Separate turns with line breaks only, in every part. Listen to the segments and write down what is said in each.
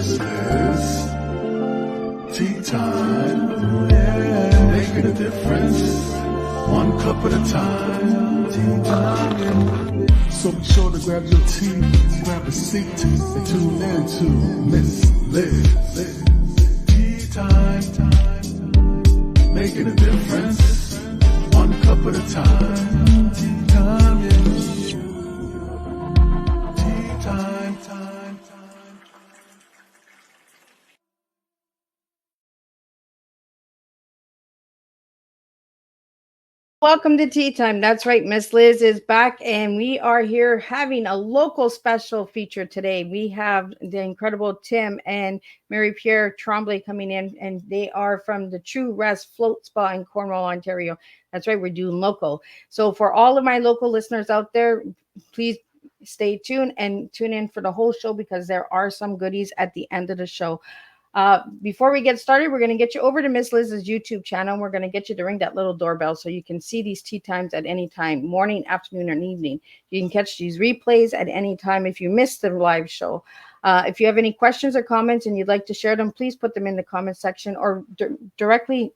Miss Liz. Tea time, yeah, making a difference. One cup at a time. Tea time. So be sure to grab your tea, grab a seat, and tune in to Miss Liz. Tea time, making a difference. One cup at a time. Tea time, yeah. Tea time.
Welcome to Tea Time. That's right. Miss Liz is back, and we are here having a local special feature today. We have the incredible Tim and Mary Pierre Tremblay coming in, and they are from the True Rest Float Spa in Cornwall, Ontario. That's right. We're doing local. So for all of my local listeners out there, please stay tuned and tune in for the whole show because there are some goodies at the end of the show. Before we get started, we're going to get you over to Miss Liz's YouTube channel. We're going to get you to ring that little doorbell so you can see these tea times at any time, morning, afternoon, or evening. You can catch these replays at any time if you missed the live show. If you have any questions or comments and you'd like to share them, please put them in the comment section or directly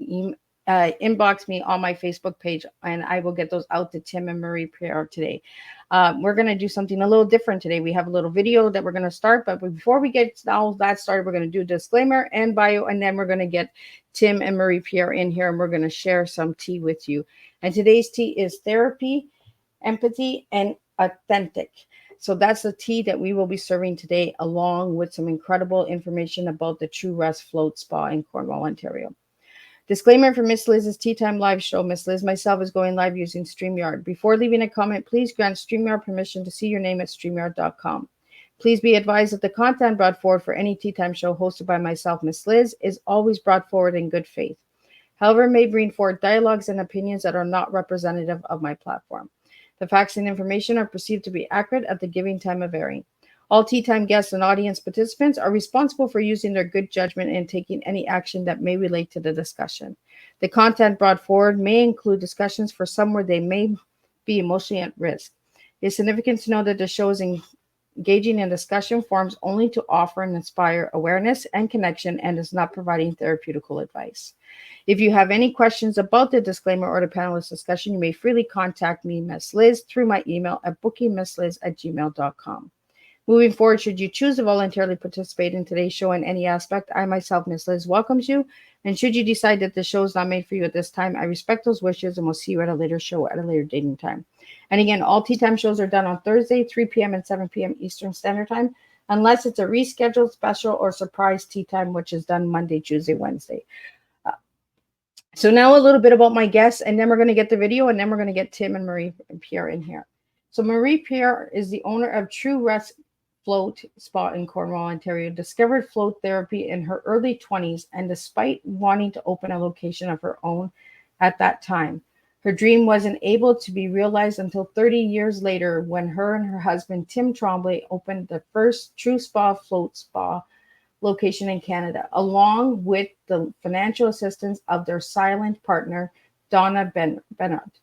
inbox me on my Facebook page, and I will get those out to Tim and Marie Pierre today. We're going to do something a little different today. We have a little video that we're going to start, but before we get all that started, we're going to do a disclaimer and bio, and then we're going to get Tim and Marie Pierre in here, and we're going to share some tea with you. And today's tea is therapy, empathy, and authentic. So that's the tea that we will be serving today, along with some incredible information about the True Rest Float Spa in Cornwall, Ontario. Disclaimer for Miss Liz's Tea Time live show. Miss Liz myself is going live using StreamYard. Before leaving a comment, please grant StreamYard permission to see your name at StreamYard.com. Please be advised that the content brought forward for any Tea Time show hosted by myself, Miss Liz, is always brought forward in good faith. However, it may bring forward dialogues and opinions that are not representative of my platform. The facts and information are perceived to be accurate at the giving time of airing. All Tea Time guests and audience participants are responsible for using their good judgment and taking any action that may relate to the discussion. The content brought forward may include discussions for some where they may be emotionally at risk. It is significant to know that the show is engaging in discussion forums only to offer and inspire awareness and connection and is not providing therapeutical advice. If you have any questions about the disclaimer or the panelist discussion, you may freely contact me, Miss Liz, through my email at bookingmissliz@gmail.com. Moving forward, should you choose to voluntarily participate in today's show in any aspect, I myself, Miss Liz, welcomes you. And should you decide that the show is not made for you at this time, I respect those wishes and will see you at a later show at a later date and time. And again, all Tea Time shows are done on Thursday, 3 p.m. and 7 p.m. Eastern Standard Time, unless it's a rescheduled special or surprise tea time, which is done Monday, Tuesday, Wednesday. So now a little bit about my guests, and then we're going to get the video, and then we're going to get Tim and Marie Pierre in here. So Marie Pierre is the owner of True Rest Float Spa in Cornwall, Ontario, discovered float therapy in her early 20s, and despite wanting to open a location of her own at that time, her dream wasn't able to be realized until 30 years later when her and her husband, Tim Tremblay, opened the first True Spa Float Spa location in Canada, along with the financial assistance of their silent partner, Donna Bennett.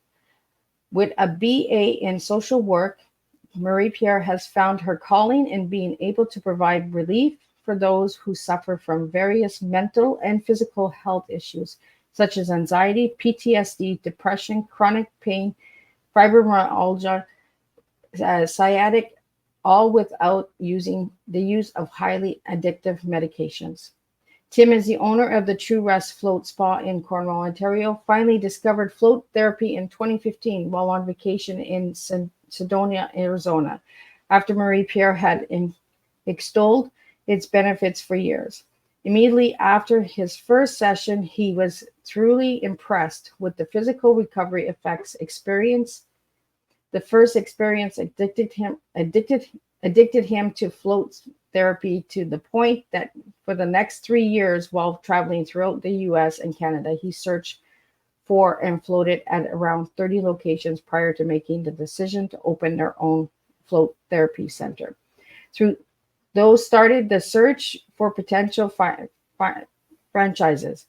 With a BA in social work, Marie Pierre has found her calling in being able to provide relief for those who suffer from various mental and physical health issues, such as anxiety, PTSD, depression, chronic pain, fibromyalgia, sciatic, all without using the use of highly addictive medications. Tim is the owner of the True Rest Float Spa in Cornwall, Ontario, finally discovered float therapy in 2015 while on vacation in Sedona, Arizona, after Marie Pierre had extolled its benefits for years. Immediately after his first session, he was truly impressed with the physical recovery effects experienced. The first experience addicted him to float therapy to the point that for the next 3 years, while traveling throughout the US and Canada, he searched for and floated at around 30 locations prior to making the decision to open their own float therapy center. Through those started the search for potential franchises,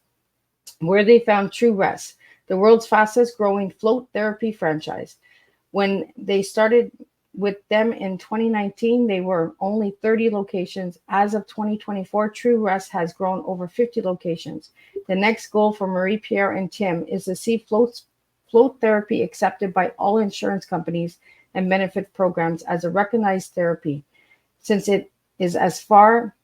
where they found True Rest, the world's fastest growing float therapy franchise. When they started with them in 2019, they were only 30 locations. As of 2024, True Rest has grown over 50 locations. The next goal for Marie Pierre and Tim is to see float therapy accepted by all insurance companies and benefit programs as a recognized therapy, since it is as far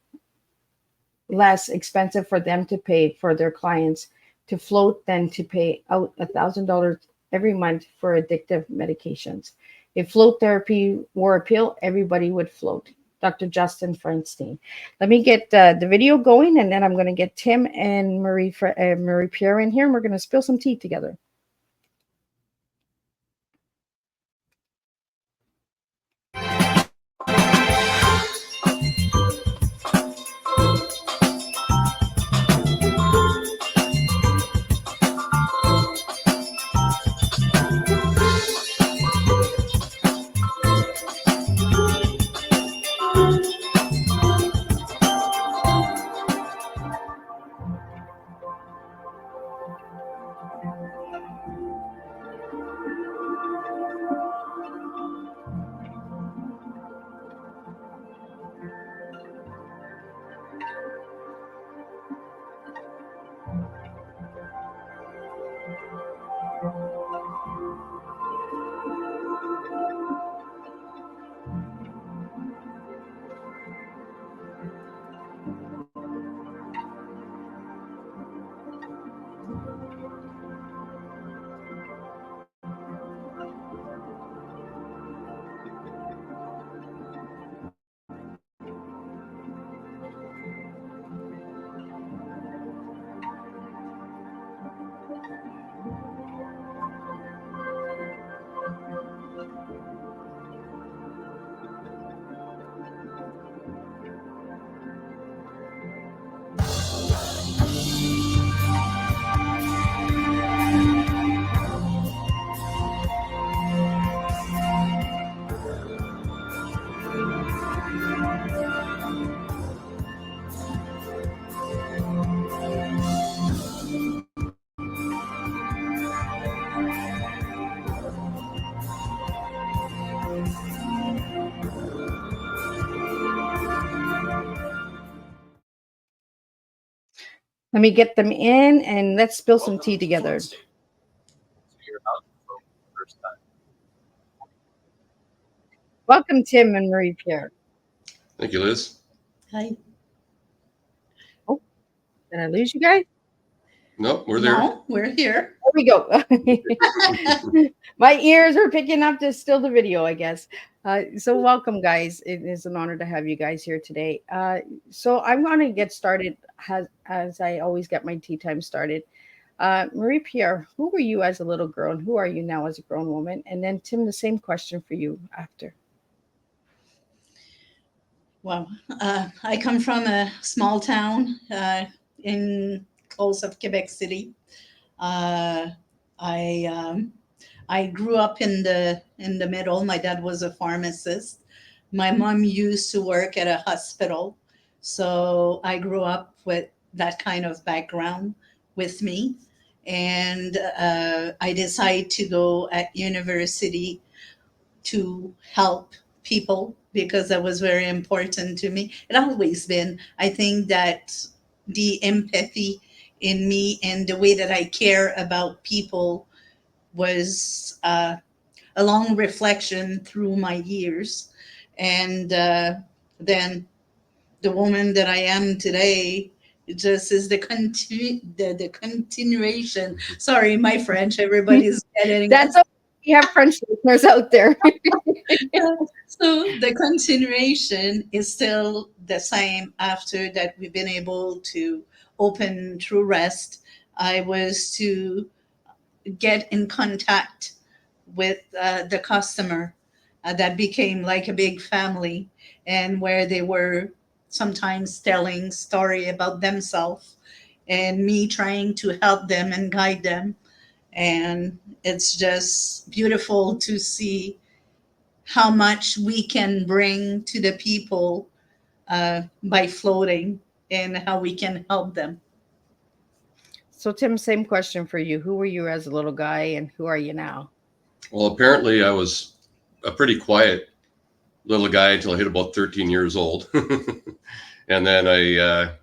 less expensive for them to pay for their clients to float than to pay out $1,000 every month for addictive medications. If float therapy were a pill, everybody would float. Dr. Justin Feinstein. Let me get the video going, and then I'm going to get Tim and Marie Pierre in here, and we're going to spill some tea together. Let me get them in, and let's spill some tea together. Welcome, Tim and Marie Pierre.
Thank you, Liz.
Hi.
Oh, did I lose you guys?
No, we're there.
No, we're here.
There we go. My ears are picking up to still the video, I guess. So welcome, guys. It is an honor to have you guys here today. So I'm going to get started as I always get my tea time started. Marie Pierre, who were you as a little girl, and who are you now as a grown woman? And then Tim, the same question for you after.
Well, I come from a small town in close of Quebec City. I grew up in the middle. My dad was a pharmacist. My mom used to work at a hospital, so I grew up with that kind of background with me. And I decided to go at university to help people because that was very important to me. It always been. I think that the empathy in me and the way that I care about people was a long reflection through my years. And then the woman that I am today just is the continuation. Sorry, my French. Everybody's getting
That's okay. We have French listeners out there.
So the continuation is still the same after that we've been able to open True Rest. I was to get in contact with the customer that became like a big family, and where they were sometimes telling story about themselves and me trying to help them and guide them. And it's just beautiful to see how much we can bring to the people by floating and how we can help them.
So Tim, same question for you. Who were you as a little guy, and who are you now?
Well, apparently I was a pretty quiet little guy until I hit about 13 years old. And then I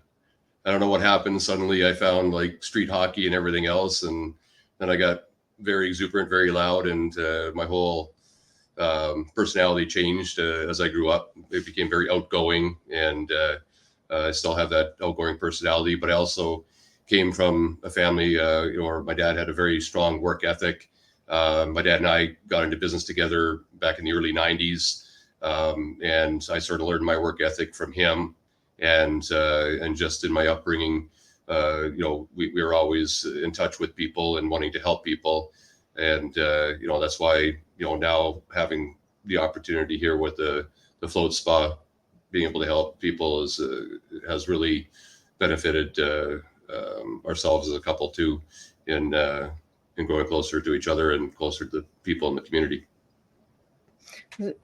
don't know what happened. Suddenly I found like street hockey and everything else. And then I got very exuberant, very loud, and my whole personality changed as I grew up. It became very outgoing, and I still have that outgoing personality, but I also came from a family, where my dad had a very strong work ethic. My dad and I got into business together back in the early 90s. And I sort of learned my work ethic from him, and just in my upbringing, we were always in touch with people and wanting to help people. And, that's why, now having the opportunity here with the float spa, being able to help people has really benefited ourselves as a couple too, in growing closer to each other and closer to the people in the community.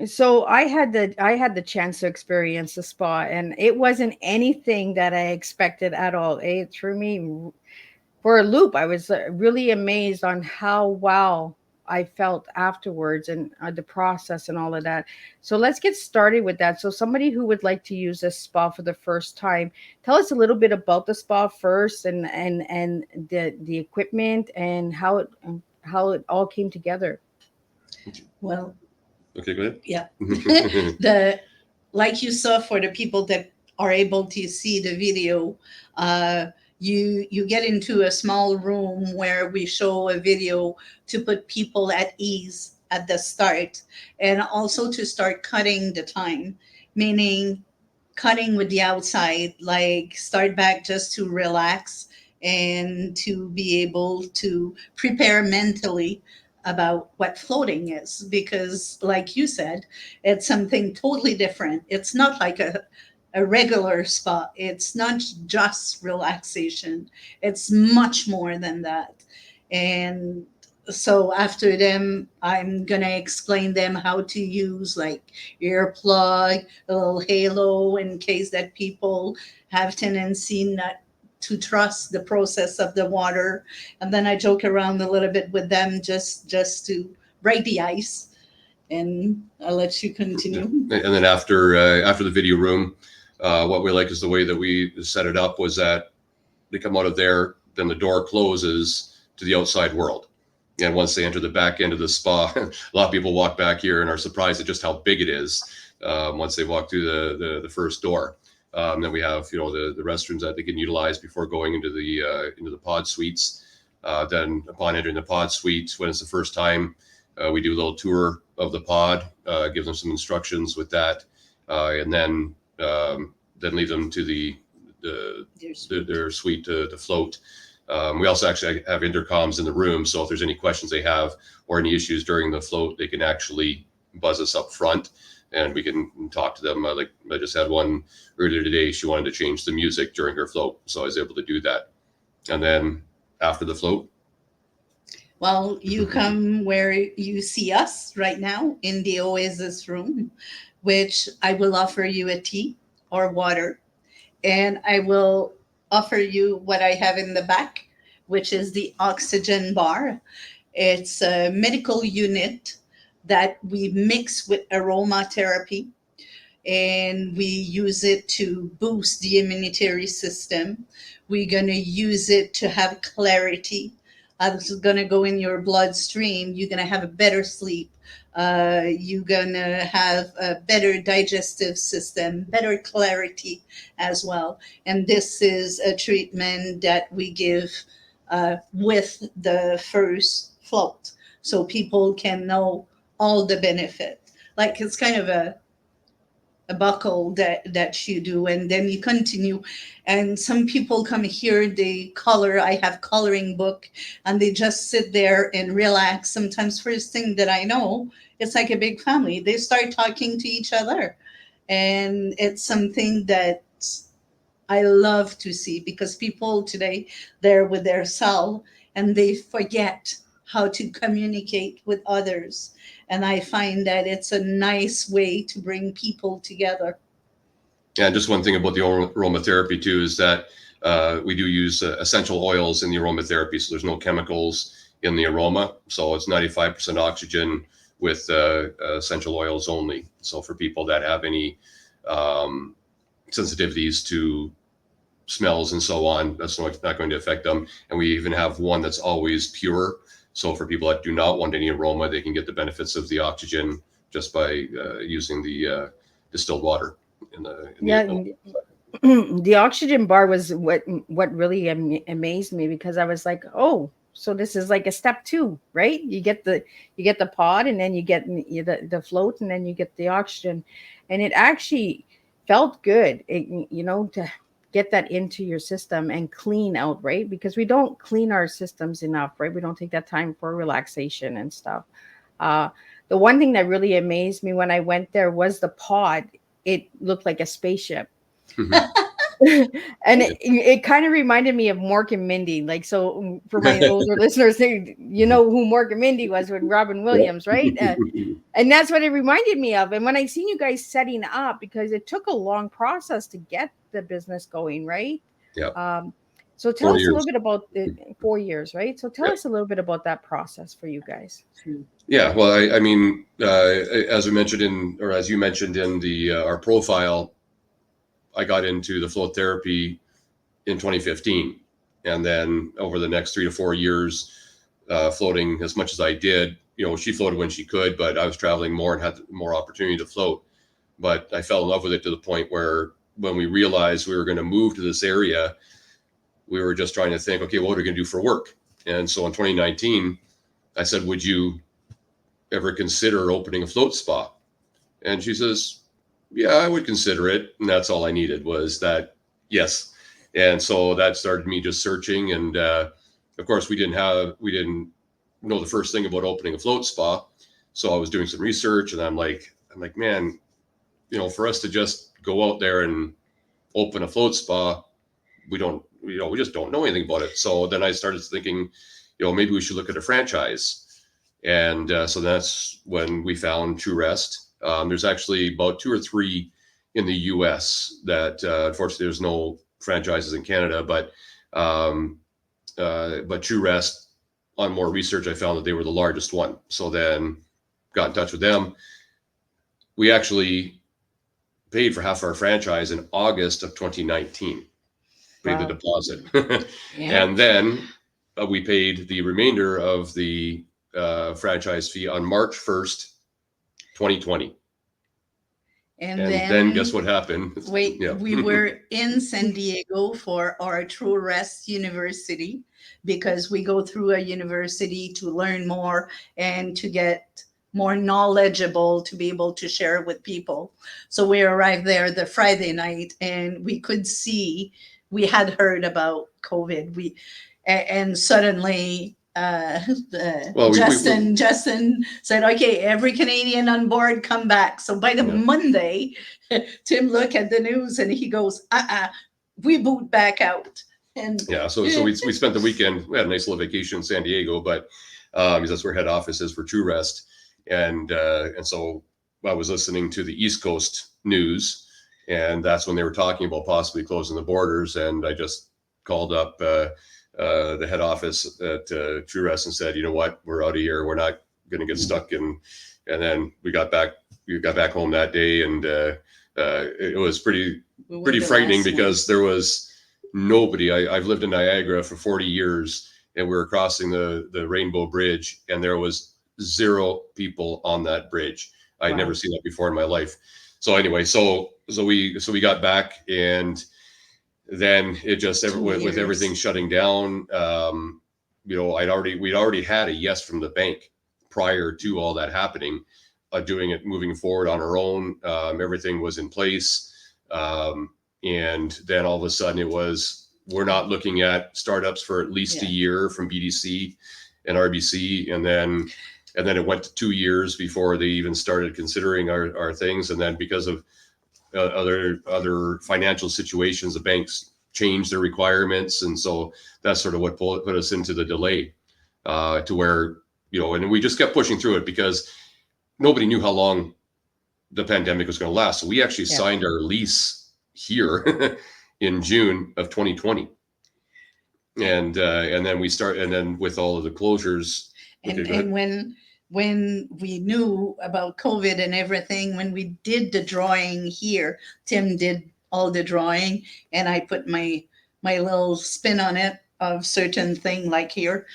So I had the chance to experience the spa, and it wasn't anything that I expected at all. It threw me for a loop. I was really amazed on how wow I felt afterwards, and the process and all of that. So let's get started with that. So somebody who would like to use a spa for the first time, tell us a little bit about the spa first, and the equipment and how it all came together.
Well,
Okay, go ahead.
yeah. Like you saw, for the people that are able to see the video, you get into a small room where we show a video to put people at ease at the start, and also to start cutting the time, meaning cutting with the outside, like start back just to relax and to be able to prepare mentally about what floating is. Because like you said, it's something totally different. It's not like a regular spa. It's not just relaxation. It's much more than that. And so after them, I'm gonna explain them how to use like earplug, a little halo, in case that people have tendency not to trust the process of the water. And then I joke around a little bit with them, just to break the ice. And I'll let you continue.
And then after the video room, what we like is the way that we set it up was that they come out of there, then the door closes to the outside world. And once they enter the back end of the spa, a lot of people walk back here and are surprised at just how big it is once they walk through the first door. Then we have the restrooms that they can utilize before going into the pod suites. Then upon entering the pod suites, when it's the first time, we do a little tour of the pod, give them some instructions with that, and then lead them to their suite to float. We also actually have intercoms in the room, so if there's any questions they have or any issues during the float, they can actually buzz us up front, and we can talk to them. Like I just had one earlier today. She wanted to change the music during her float, so I was able to do that. And then after the float,
well, you come where you see us right now in the Oasis room, which I will offer you a tea or water, and I will offer you what I have in the back, which is the oxygen bar. It's a medical unit that we mix with aromatherapy, and we use it to boost the immunity system. We're going to use it to have clarity. It's going to go in your bloodstream. You're going to have a better sleep. You're going to have a better digestive system, better clarity as well. And this is a treatment that we give with the first float, so people can know all the benefit. Like it's kind of a buckle that you do, and then you continue. And some people come here, they color. I have coloring book, and they just sit there and relax. Sometimes first thing that I know, it's like a big family. They start talking to each other, and it's something that I love to see, because people today, they're with their cell and they forget how to communicate with others. And I find that it's a nice way to bring people together.
Yeah, just one thing about the aromatherapy too is that we do use essential oils in the aromatherapy, so there's no chemicals in the aroma. So it's 95% oxygen, with essential oils only. So for people that have any sensitivities to smells and so on, that's not going to affect them. And we even have one that's always pure. So for people that do not want any aroma, they can get the benefits of the oxygen just by using the distilled water in the
the oxygen bar was what really amazed me, because I was like, oh, so this is like a step 2, right? You get the pod, and then you get the float, and then you get the oxygen, and it actually felt good, to get that into your system and clean out, right? Because we don't clean our systems enough, right? We don't take that time for relaxation and stuff. The one thing that really amazed me when I went there was the pod. It looked like a spaceship. And it kind of reminded me of Mork and Mindy. Like, so for my older listeners, you know who Mork and Mindy was, with Robin Williams, right? And that's what it reminded me of. And when I seen you guys setting up, because it took a long process to get the business going, right?
Yeah.
So tell us a little bit about 4 years, right? So tell us a little bit about that process for you guys.
Yeah, well, I mean, as we mentioned as you mentioned in our profile, I got into the float therapy in 2015, and then over the next 3 to 4 years, floating as much as I did. She floated when she could, but I was traveling more and had more opportunity to float. But I fell in love with it to the point where, when we realized we were going to move to this area, we were just trying to think, okay, what are we going to do for work? And so in 2019, I said, would you ever consider opening a float spa? And she says, yeah, I would consider it. And that's all I needed was that yes. And so that started me just searching. And of course, we didn't know the first thing about opening a float spa. So I was doing some research, and I'm like, man, for us to just go out there and open a float spa, we just don't know anything about it. So then I started thinking, maybe we should look at a franchise. And so that's when we found True Rest. There's actually about 2 or 3 in the US that unfortunately there's no franchises in Canada, but True Rest, on more research, I found that they were the largest one. So then got in touch with them. We actually paid for half our franchise in August of 2019. Paid the deposit. And then we paid the remainder of the franchise fee on March 1st, 2020. And then guess what happened?
We were in San Diego for our True Rest University, because we go through a university to learn more and to get more knowledgeable, to be able to share with people. So we arrived there the Friday night, and we could see, we had heard about COVID. And suddenly Justin said, okay, every Canadian on board, come back. So by the Monday, Tim looked at the news and he goes, we boot back out. And
so we spent the weekend. We had a nice little vacation in San Diego, but because that's where head office is for True Rest. And so I was listening to the East Coast news, and that's when they were talking about possibly closing the borders. And I just called up the head office at True Rest and said, you know what, we're out of here. We're not going to get stuck in. And then we got back home that day, and it was pretty frightening, because there was nobody. I've lived in Niagara for 40 years, and we were crossing the Rainbow Bridge, and there was 0 people on that bridge. I'd never seen that before in my life. So anyway, so we got back, and then it just with everything shutting down, we'd already had a yes from the bank prior to all that happening, doing it, moving forward on our own. Everything was in place. And then all of a sudden it was, we're not looking at startups for at least a year from BDC and RBC. And then it went to 2 years before they even started considering our things. And then because of other financial situations, the banks changed their requirements. And so that's sort of what put us into the delay, to where, and we just kept pushing through it because nobody knew how long the pandemic was going to last. So we actually signed our lease here in June of 2020. And then with all of the closures.
And when when we knew about COVID and everything, when we did the drawing here, Tim did all the drawing, and I put my little spin on it of certain thing like here.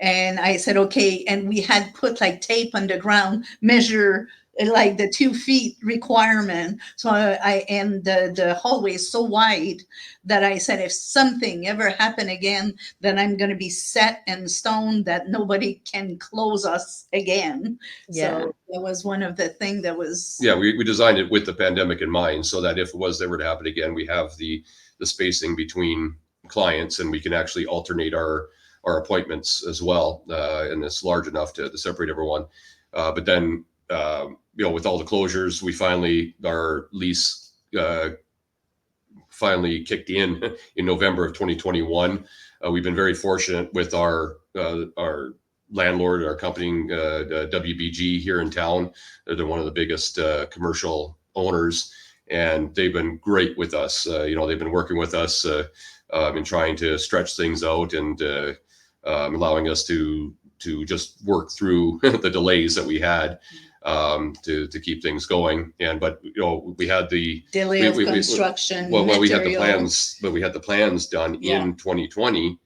And I said, okay. And we had put like tape on the ground, measure like the 2 feet requirement. So and the hallway is so wide that I said, if something ever happen again, then I'm going to be set in stone that nobody can close us again.
Yeah.
So that was one of the things that was.
Yeah, we designed it with the pandemic in mind, so that if it was ever to happen again, we have the spacing between clients, and we can actually alternate our appointments as well, and it's large enough to separate everyone. But then, with all the closures, our lease finally kicked in November of 2021. We've been very fortunate with our landlord, our company, WBG here in town. They're one of the biggest commercial owners, and they've been great with us. They've been working with us in trying to stretch things out, and allowing us to just work through the delays that we had, to keep things going. But we had the
Delay of construction.
Well, we had the plans, but we had the plans done in 2020.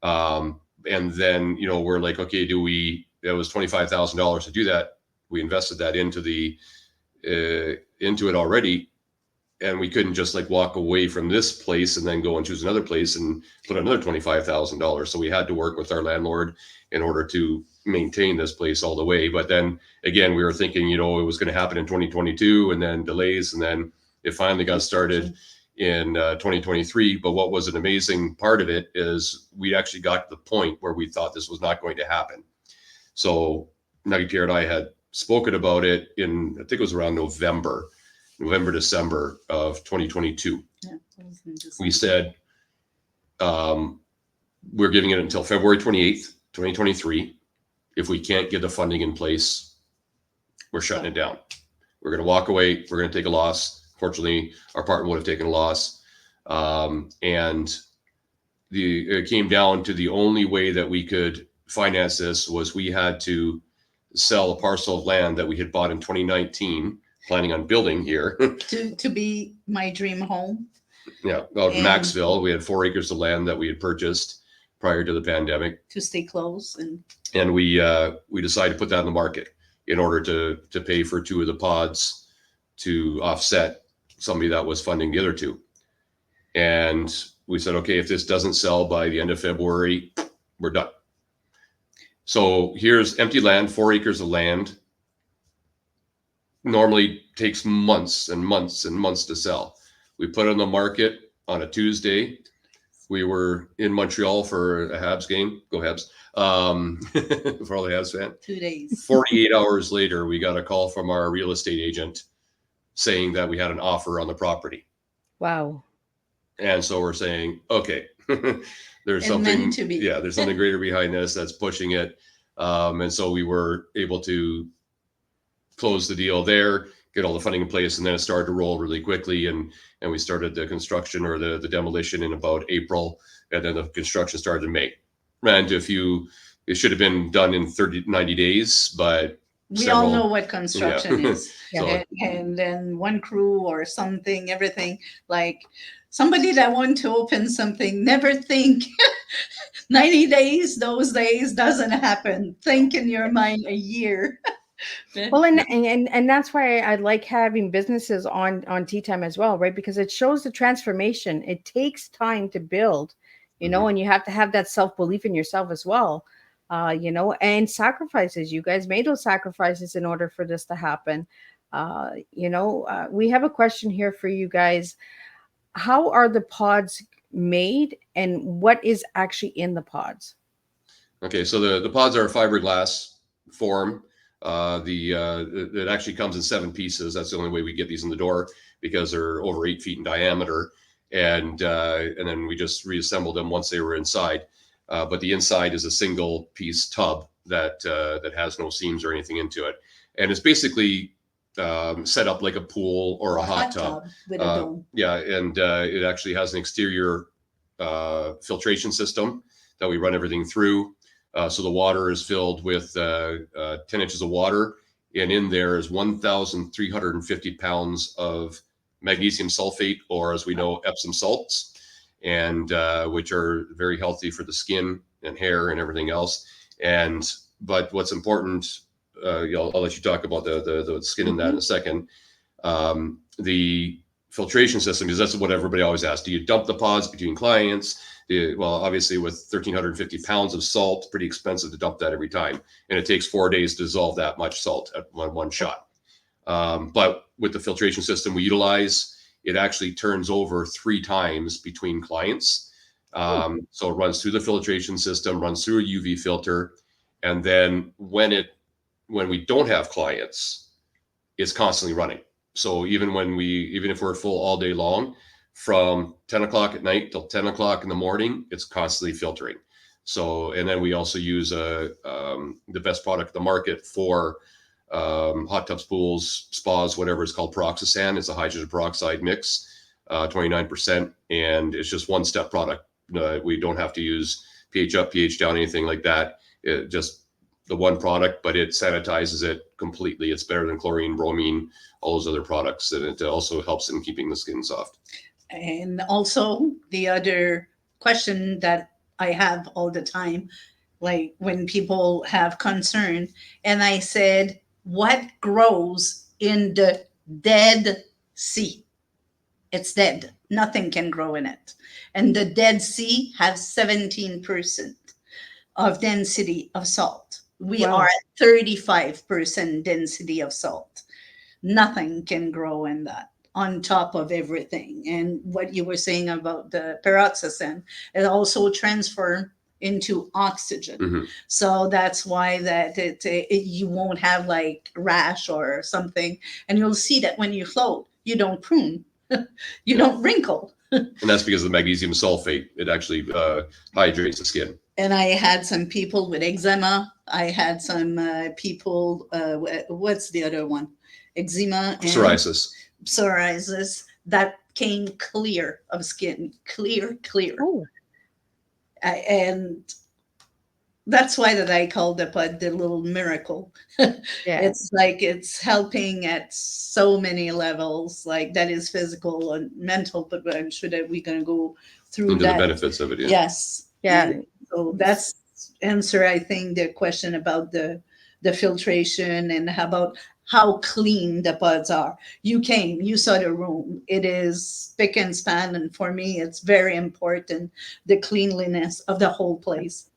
And then, we're like, okay, it was $25,000 to do that. We invested that into it already. And we couldn't just like walk away from this place and then go and choose another place and put another $25,000. So we had to work with our landlord in order to maintain this place all the way. But then again, we were thinking, it was going to happen in 2022, and then delays, and then it finally got started in 2023. But what was an amazing part of it is we actually got to the point where we thought this was not going to happen. So Marie-Pierre and I had spoken about it in, I think it was around November, December of 2022.
Yeah,
we said, we're giving it until February 28th, 2023. If we can't get the funding in place, we're shutting it down. We're going to walk away. We're going to take a loss. Fortunately, our partner would have taken a loss. And it came down to the only way that we could finance this was we had to sell a parcel of land that we had bought in 2019, planning on building here.
to be my dream home.
Yeah, out in Maxville, we had 4 acres of land that we had purchased prior to the pandemic.
To stay close.
And we decided to put that in the market in order to pay for 2 of the pods to offset somebody that was funding the other 2. And we said, okay, if this doesn't sell by the end of February, we're done. So here's empty land, 4 acres of land. Normally takes months and months and months to sell. We put it on the market on a Tuesday. We were in Montreal for a Habs game. Go Habs. For all the Habs fans.
2 days.
48 hours later, we got a call from our real estate agent saying that we had an offer on the property.
Wow.
And so we're saying, okay, there's
And
something,
meant to be.
there's something greater behind this that's pushing it. And so we were able to close the deal there, get all the funding in place, and then it started to roll really quickly. And we started the construction or the demolition in about April, and then the construction started in May. Ran to it should have been done in 90 days, but
we all know what construction is.
So-
and then one crew or something, everything, like somebody that want to open something, never think 90 days, those days doesn't happen. Think in your mind a year.
Well, and that's why I like having businesses on Tea Time as well, right? Because it shows the transformation. It takes time to build, and you have to have that self-belief in yourself as well, and sacrifices. You guys made those sacrifices in order for this to happen. We have a question here for you guys. How are the pods made, and what is actually in the pods?
Okay, so the pods are a fiberglass form. It actually comes in 7 pieces. That's the only way we get these in the door, because they're over 8 feet in diameter, and then we just reassembled them once they were inside. But the inside is a single piece tub that has no seams or anything into it, and it's basically set up like a pool or a hot tub
with a dome.
Yeah, and it actually has an exterior filtration system that we run everything through. So the water is filled with 10 inches of water, and in there is 1,350 pounds of magnesium sulfate, or as we know, Epsom salts, and which are very healthy for the skin and hair and everything else. But what's important, I'll let you talk about the skin in that in a second. The filtration system, because that's what everybody always asks. Do you dump the pods between clients? Well, obviously with 1,350 pounds of salt, pretty expensive to dump that every time. And it takes 4 days to dissolve that much salt at one shot. But with the filtration system we utilize, it actually turns over 3 times between clients. So it runs through the filtration system, runs through a UV filter. And then when we don't have clients, it's constantly running. So even if we're full all day long, from 10 o'clock at night till 10 o'clock in the morning, it's constantly filtering. So, and then we also use the best product in the market for hot tubs, pools, spas, whatever it's called, Peroxysan. It's a hydrogen peroxide mix, 29%, and it's just one-step product. We don't have to use pH up, pH down, anything like that. It just the one product, but it sanitizes it completely. It's better than chlorine, bromine, all those other products, and it also helps in keeping the skin soft.
And also the other question that I have all the time, like when people have concern, and I said, what grows in the Dead Sea? It's dead. Nothing can grow in it. And the Dead Sea has 17% of density of salt. We
Wow.
are at 35% density of salt. Nothing can grow in that on top of everything. And what you were saying about the peroxysan, it also transfer into oxygen.
Mm-hmm.
So that's why that you won't have like rash or something. And you'll see that when you float, you don't prune, you don't wrinkle.
And that's because of the magnesium sulfate. It actually hydrates the skin.
And I had some people with eczema. I had some people, what's the other one? Eczema and psoriasis that came clear of skin, clear.
Oh.
And that's why that I call the pod the little miracle.
Yeah.
It's like it's helping at so many levels, like that is physical and mental, but I'm sure that we're going to go through
into
that.
the benefits of it. Yeah.
Yes.
Yeah.
And so that's answer, I think, the question about the filtration and about how clean the pods are. You came, you saw the room. It is spick and span, and for me, it's very important, the cleanliness of the whole place.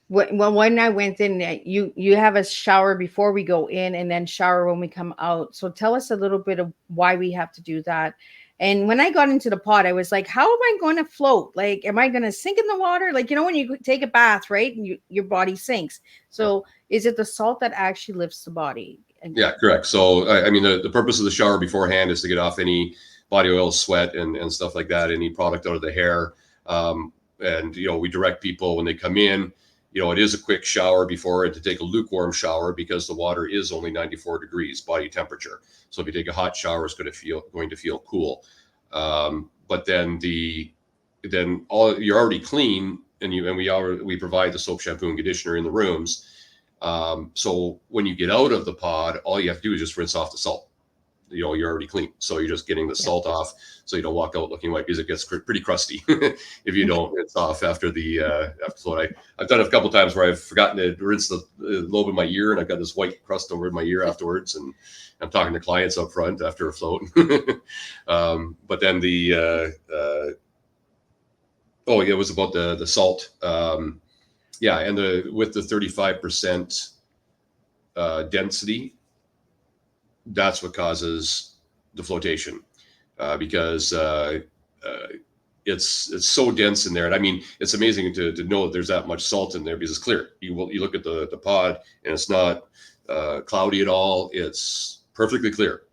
Well, when I went in, you have a shower before we go in and then shower when we come out. So tell us a little bit of why we have to do that. And when I got into the pod, I was like, how am I going to float? Like, am I going to sink in the water? Like, when you take a bath, right? And your body sinks. So is it the salt that actually lifts the body?
Yeah, correct. So, I mean, the purpose of the shower beforehand is to get off any body oil, sweat, and stuff like that, any product out of the hair. And, we direct people when they come in, it is a quick shower before, and to take a lukewarm shower because the water is only 94 degrees body temperature. So if you take a hot shower, it's going to feel cool. But then you're already clean, and we provide the soap, shampoo, and conditioner in the rooms. So when you get out of the pod, all you have to do is just rinse off the salt. You're already clean. So you're just getting the salt off, so you don't walk out looking white, because it gets pretty crusty if you don't rinse off after the float. I've done it a couple times where I've forgotten to rinse the lobe in my ear, and I've got this white crust over my ear afterwards, and I'm talking to clients up front after a float. But then it was about the salt. And with the 35% density, that's what causes the flotation, because it's so dense in there. And I mean, it's amazing to know that there's that much salt in there, because it's clear. You look at the pod, and it's not cloudy at all. It's perfectly clear.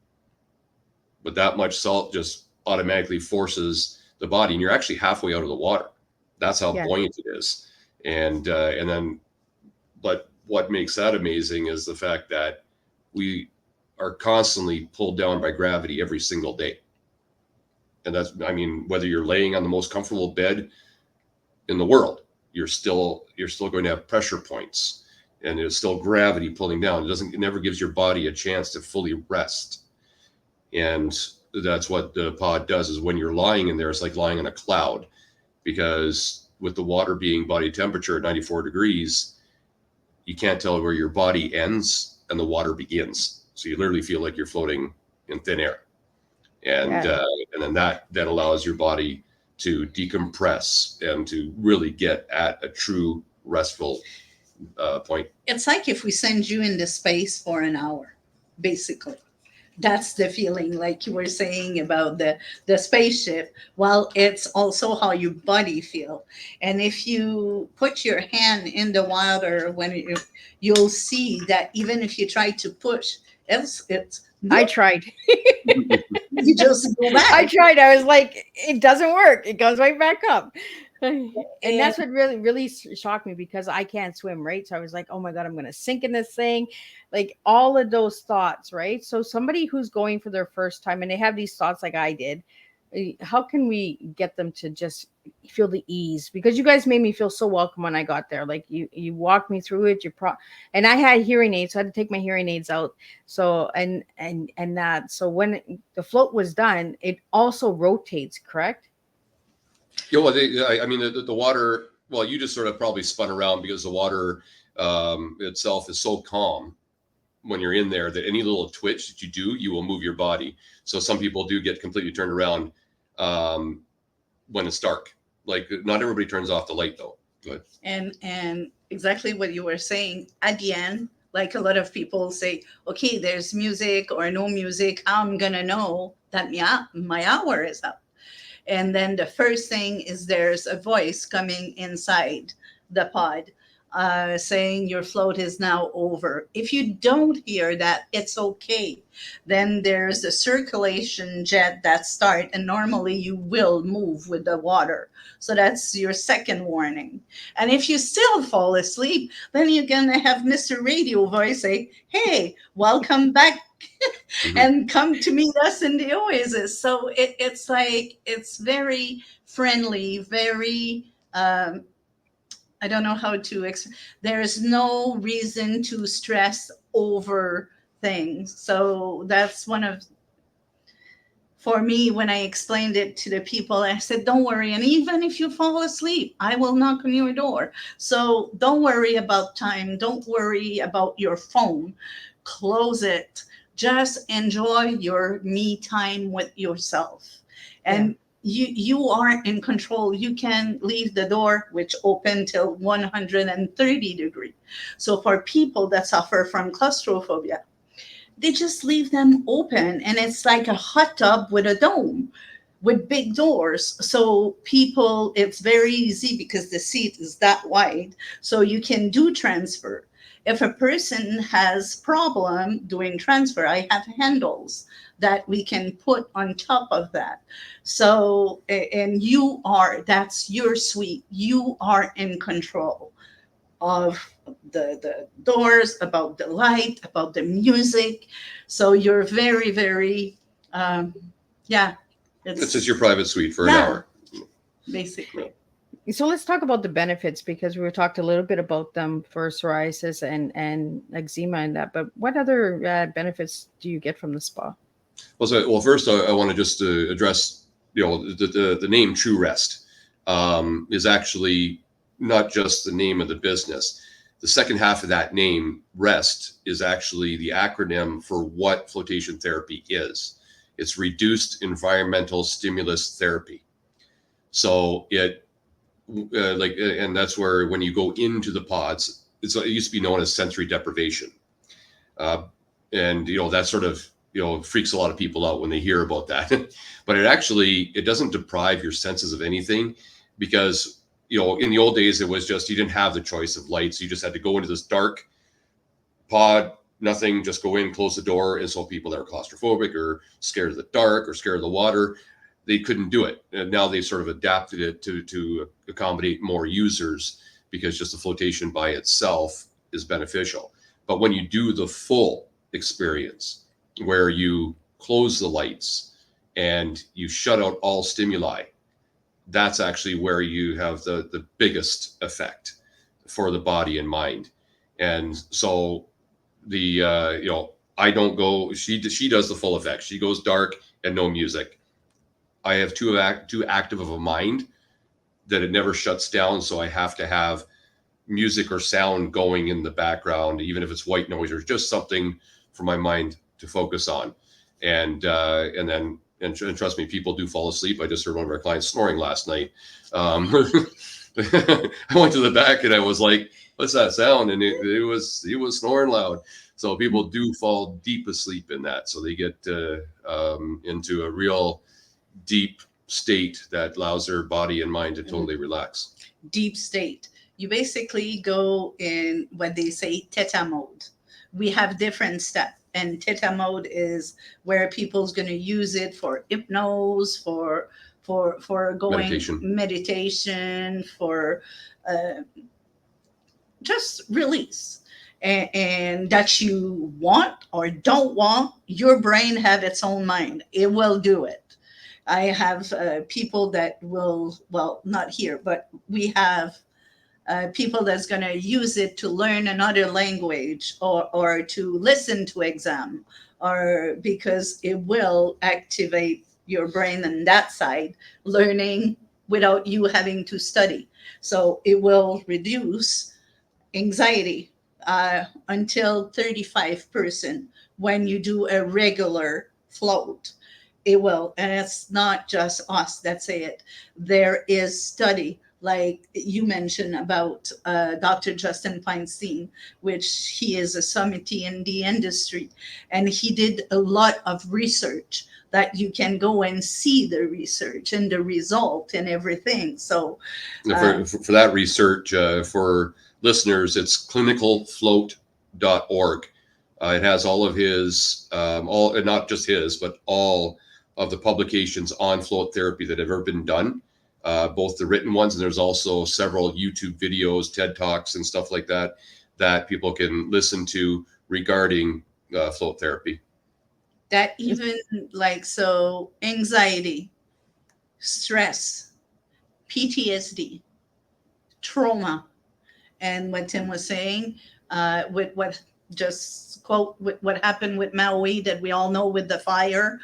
But that much salt just automatically forces the body, and you're actually halfway out of the water. That's how buoyant it is. But what makes that amazing is the fact that we are constantly pulled down by gravity every single day. And whether you're laying on the most comfortable bed in the world, you're still going to have pressure points, and there's still gravity pulling down. It never gives your body a chance to fully rest. And that's what the pod does, is when you're lying in there, it's like lying in a cloud, because with the water being body temperature at 94 degrees, you can't tell where your body ends and the water begins. So you literally feel like you're floating in thin air. And then that allows your body to decompress and to really get at a true restful point.
It's like if we send you into space for an hour, basically. That's the feeling, like you were saying about the spaceship. Well, it's also how your body feel. And if you put your hand in the water, you'll see that even if you try to push, it's
I tried.
you just go back.
I tried. I was like, it doesn't work. It goes right back up. And that's what really shocked me, because I can't swim, right? So I was like, oh my God, I'm going to sink in this thing. Like all of those thoughts, right? So somebody who's going for their first time and they have these thoughts like I did, how can we get them to just feel the ease? Because you guys made me feel so welcome when I got there. Like you walked me through it. And I had hearing aids, so I had to take my hearing aids out. So so when the float was done, it also rotates, correct?
Yeah, well, I mean, the water, well, you just sort of probably spun around because the water itself is so calm when you're in there that any little twitch that you do, you will move your body. So some people do get completely turned around when it's dark. Like not everybody turns off the light though. Go ahead.
And exactly what you were saying at the end, like a lot of people say, okay, there's music or no music. I'm going to know that my hour is up. And then the first thing is there's a voice coming inside the pod saying your float is now over. If you don't hear that, it's okay. Then there's a circulation jet that starts, and normally you will move with the water. So that's your second warning. And if you still fall asleep, then you're going to have Mr. Radio voice say, hey, welcome back. And come to meet us in the oasis. So it's like, it's very friendly, very, I don't know how to there's no reason to stress over things. So that's for me, when I explained it to the people, I said, don't worry. And even if you fall asleep, I will knock on your door. So don't worry about time. Don't worry about your phone. Close it. Just enjoy your me time with yourself. And you are in control. You can leave the door, which open till 130 degrees. So for people that suffer from claustrophobia, they just leave them open. And it's like a hot tub with a dome with big doors. So people, it's very easy because the seat is that wide. So you can do transfer. If a person has problem doing transfer, I have handles that we can put on top of that. So, and that's your suite. You are in control of the doors, about the light, about the music. So you're very, very,
It's just your private suite for an hour.
Basically.
So let's talk about the benefits, because we talked a little bit about them for psoriasis and eczema and that. But what other benefits do you get from the spa?
Well, first I want to just address, the name True Rest is actually not just the name of the business. The second half of that name, Rest, is actually the acronym for what flotation therapy is. It's reduced environmental stimulus therapy. So and that's where when you go into the pods, it used to be known as sensory deprivation. And that sort of freaks a lot of people out when they hear about that. But it doesn't deprive your senses of anything, because in the old days it was just, you didn't have the choice of lights. You just had to go into this dark pod, nothing, just go in, close the door. And so people that are claustrophobic or scared of the dark or scared of the water, they couldn't do it. And now they sort of adapted it to accommodate more users, because just the flotation by itself is beneficial. But when you do the full experience, where you close the lights and you shut out all stimuli, that's actually where you have the biggest effect for the body and mind. And so I don't go, she does the full effect. She goes dark and no music. I have too active of a mind that it never shuts down. So I have to have music or sound going in the background, even if it's white noise or just something for my mind to focus on. And trust me, people do fall asleep. I just heard one of our clients snoring last night. I went to the back and I was like, "What's that sound?" And he was snoring loud. So people do fall deep asleep in that. So they get into a real deep state that allows their body and mind to totally relax.
Deep state. You basically go in what they say theta mode. We have different steps, and theta mode is where people's going to use it for hypnose, for going meditation, for just release. And that you want or don't want, your brain have its own mind. It will do it. I have people that will, well, not here, but we have people that's going to use it to learn another language or to listen to exam, or because it will activate your brain on that side, learning without you having to study. So it will reduce anxiety until 35% when you do a regular float. It will, and it's not just us that say it. There is study, like you mentioned about Dr. Justin Feinstein, which he is a sommelier in the industry, and he did a lot of research that you can go and see the research and the result and everything. So
for that research, for listeners, it's clinicalfloat.org. It has all of his, not just his, but all of the publications on float therapy that have ever been done, both the written ones, and there's also several YouTube videos, TED Talks, and stuff like that that people can listen to regarding float therapy.
That even like, so anxiety, stress, PTSD, trauma, and what Tim was saying, with what just quote with what happened with Maui that we all know with the fire.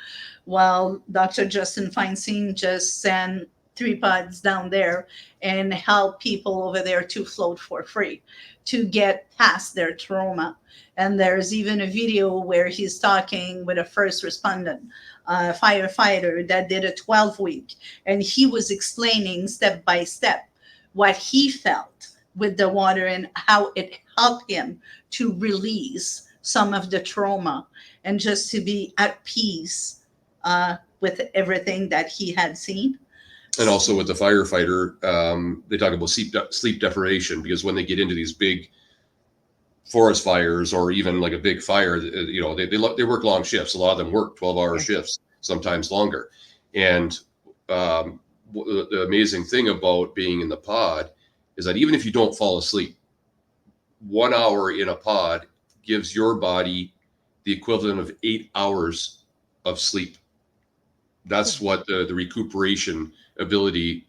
Well, Dr. Justin Feinstein just sent 3 pods down there and help people over there to float for free to get past their trauma. And there's even a video where he's talking with a first respondent, firefighter that did a 12-week, and he was explaining step by step what he felt with the water and how it helped him to release some of the trauma and just to be at peace with everything that he had seen.
And also with the firefighter, they talk about sleep deprivation, because when they get into these big forest fires or even like a big fire, they work long shifts. A lot of them work 12-hour shifts, sometimes longer. And the amazing thing about being in the pod is that even if you don't fall asleep, 1 hour in a pod gives your body the equivalent of 8 hours of sleep. That's what the recuperation ability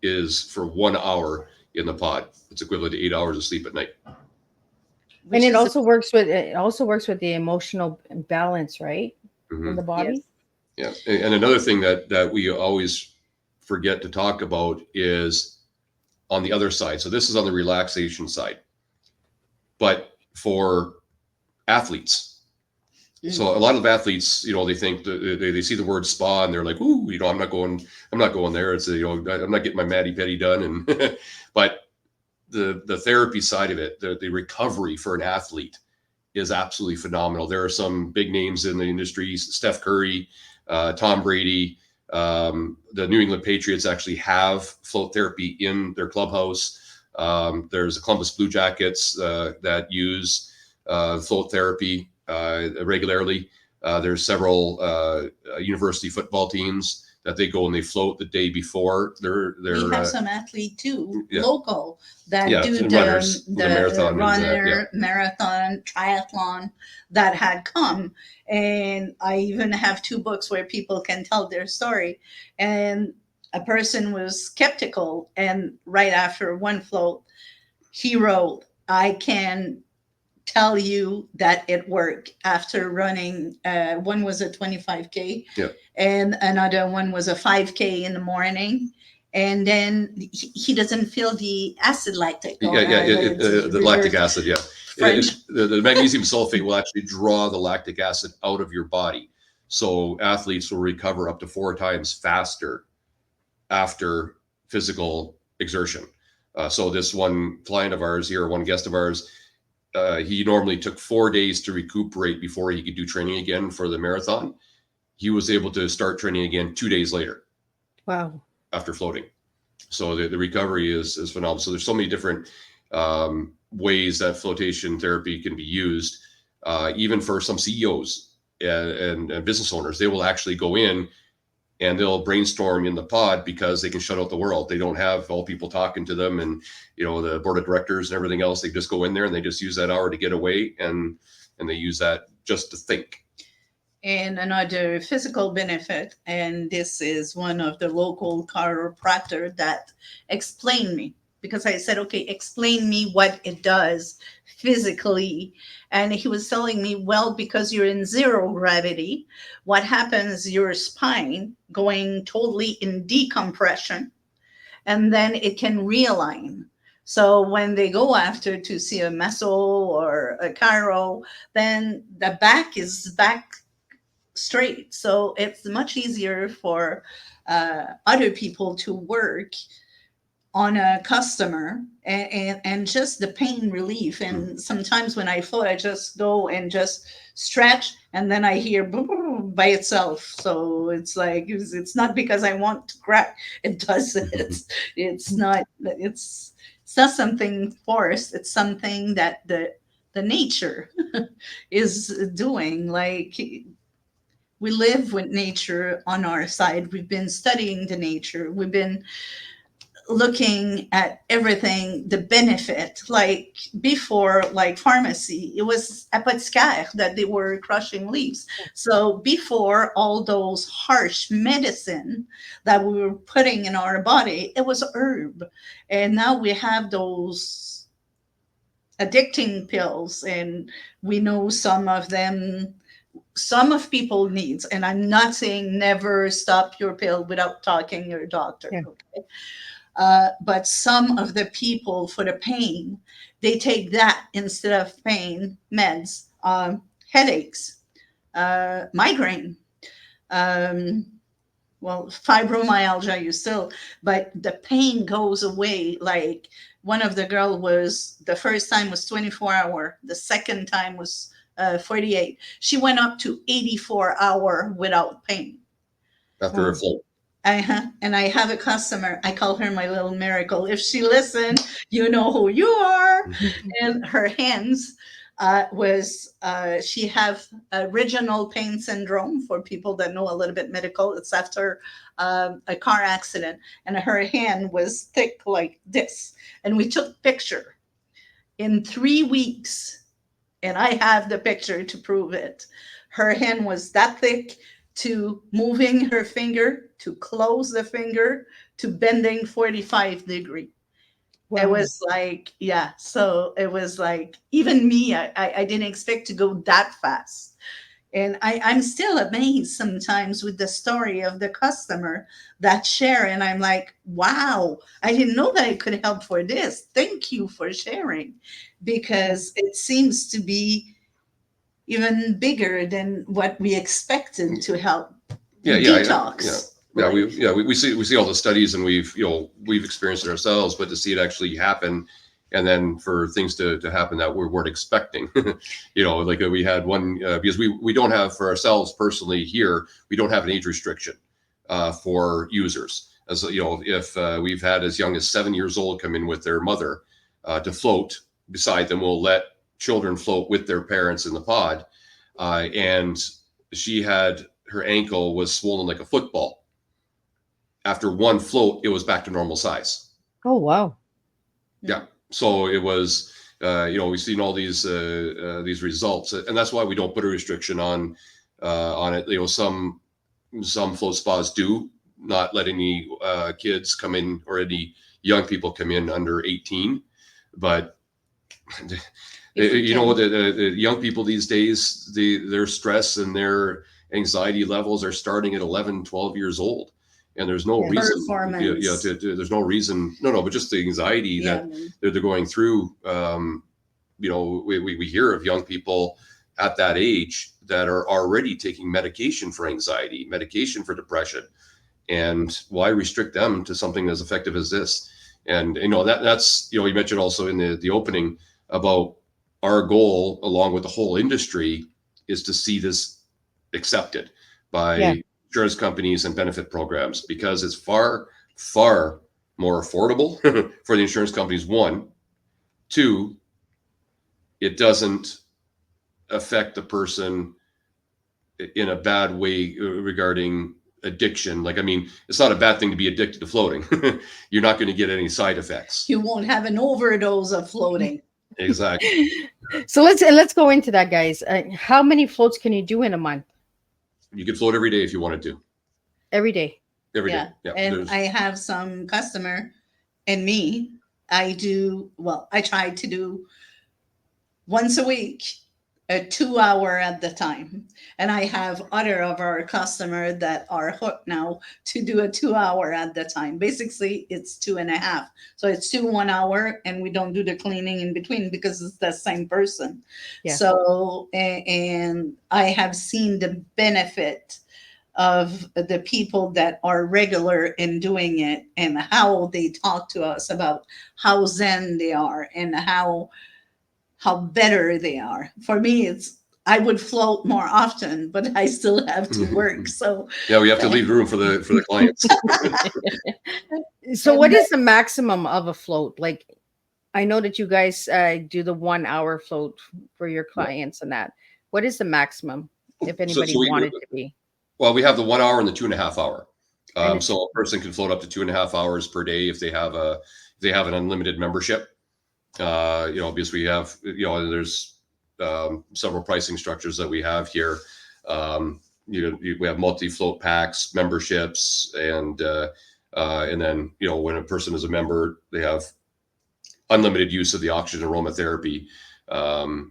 is for 1 hour in the pod. It's equivalent to 8 hours of sleep at night.
And it also works with the emotional balance, right?
Mm-hmm.
In the body.
Yes. Yeah. And another thing that we always forget to talk about is on the other side. So this is on the relaxation side, but for athletes. So a lot of athletes, they think they see the word spa and they're like, "Ooh, I'm not going there." It's I'm not getting my mani-pedi done. And but the therapy side of it, the recovery for an athlete is absolutely phenomenal. There are some big names in the industry: Steph Curry, Tom Brady. The New England Patriots actually have float therapy in their clubhouse. There's the Columbus Blue Jackets that use float therapy regularly. There's several university football teams that they go and they float the day before.
We have some athlete too, local, that do the
marathon,
marathon, triathlon that had come. And I even have 2 books where people can tell their story. And a person was skeptical, and right after one float, he wrote, I can tell you that it worked after running. One was a 25K,
Yeah.
and another one was a 5K in the morning. And then he doesn't feel the acid lactic.
The lactic acid, yeah.
French.
The magnesium sulfate will actually draw the lactic acid out of your body. So athletes will recover up to 4 times faster after physical exertion. So this one client of ours here, one guest of ours, he normally took 4 days to recuperate before he could do training again for the marathon. He was able to start training again 2 days later.
Wow.
After floating. So the recovery is phenomenal. So there's so many different ways that flotation therapy can be used, even for some CEOs and business owners. They will actually go in and they'll brainstorm in the pod because they can shut out the world. They don't have all people talking to them and, the board of directors and everything else. They just go in there and they just use that hour to get away, and they use that just to think.
And another physical benefit, and this is one of the local chiropractor that explained me, because I said, okay, explain me what it does physically. And he was telling me, well, because you're in zero gravity, what happens, your spine going totally in decompression, and then it can realign. So when they go after to see a meso or a chiro, then the back is back straight. So it's much easier for other people to work on a customer, and just the pain relief. And sometimes when I float, I just go and just stretch, and then I hear by itself. So it's like, it's not because I want to crack, it does it. It's not something forced. It's something that the nature is doing. Like, we live with nature on our side. We've been studying the nature. We've been looking at everything, the benefit. Like before, like pharmacy, it was apothicaire that they were crushing leaves. So before all those harsh medicine that we were putting in our body, it was herb. And now we have those addicting pills, and we know some of them, some of people needs, and I'm not saying never stop your pill without talking to your doctor.
Yeah.
Okay. But some of the people, for the pain, they take that instead of pain meds, headaches, migraine, fibromyalgia, you still, but the pain goes away. Like one of the girl was, the first time was 24 hour, the second time was 48. She went up to 84 hour without pain.
After a float.
And I have a customer, I call her my little miracle. If she listened, you know who you are. And her hands she have original pain syndrome. For people that know a little bit medical, it's after a car accident, and her hand was thick like this. And we took picture in 3 weeks, and I have the picture to prove it. Her hand was that thick, to moving her finger, to close the finger, to bending 45 degree. Wow. It was like, yeah. So it was like, even me, I didn't expect to go that fast. And I'm still amazed sometimes with the story of the customer that share. And I'm like, wow, I didn't know that I could help for this. Thank you for sharing, because it seems to be even bigger than what we expected to help. Detox.
We see all the studies, and we've experienced it ourselves, but to see it actually happen, and then for things to happen that we weren't expecting, like we had one, because we don't have, for ourselves personally here, we don't have an age restriction for users. As if we've had as young as 7 years old come in with their mother to float beside them, we'll let children float with their parents in the pod, and she had, her ankle was swollen like a football. After one float, it was back to normal size.
Oh, wow.
Yeah. So it was, we've seen all these results, and that's why we don't put a restriction on it. Some float spas do not let any kids come in or any young people come in under 18. But you know, the young people these days, their stress and their anxiety levels are starting at 11, 12 years old. And there's no reason, there's no reason, but just the anxiety that they're going through. You know, we hear of young people at that age that are already taking medication for anxiety, medication for depression. And why restrict them to something as effective as this? And, you know, that's, you know, you mentioned also in the opening about our goal, along with the whole industry, is to see this accepted by insurance companies and benefit programs, because it's far, far more affordable for the insurance companies. One, two, it doesn't affect the person in a bad way regarding addiction. Like, I mean, it's not a bad thing to be addicted to floating. You're not going to get any side effects.
You won't have an overdose of floating.
Exactly.
So let's go into that, guys. How many floats can you do in a month?
You can float every day if you wanted to.
Every day.
Every day. Yeah.
And I have some customer and me. I try to do once a week, a 2 hour at the time. And I have other of our customer that are hooked now to do a 2 hour at the time. Basically, it's 2.5. So it's 1 hour, and we don't do the cleaning in between because it's the same person. Yeah. So, and I have seen the benefit of the people that are regular in doing it, and how they talk to us about how zen they are and how better they are. For me, I would float more often, but I still have to work. So
yeah, we have to leave room for the clients.
So what is the maximum of a float? Like, I know that you guys do the 1 hour float for your clients and that. What is the maximum if anybody wanted to be?
Well, we have the 1 hour and the 2.5 hour. So a person can float up to 2.5 hours per day if they have an unlimited membership. You know, because we have, you know, there's several pricing structures that we have here. We have multi-float packs, memberships, and then, you know, when a person is a member, they have unlimited use of the oxygen aromatherapy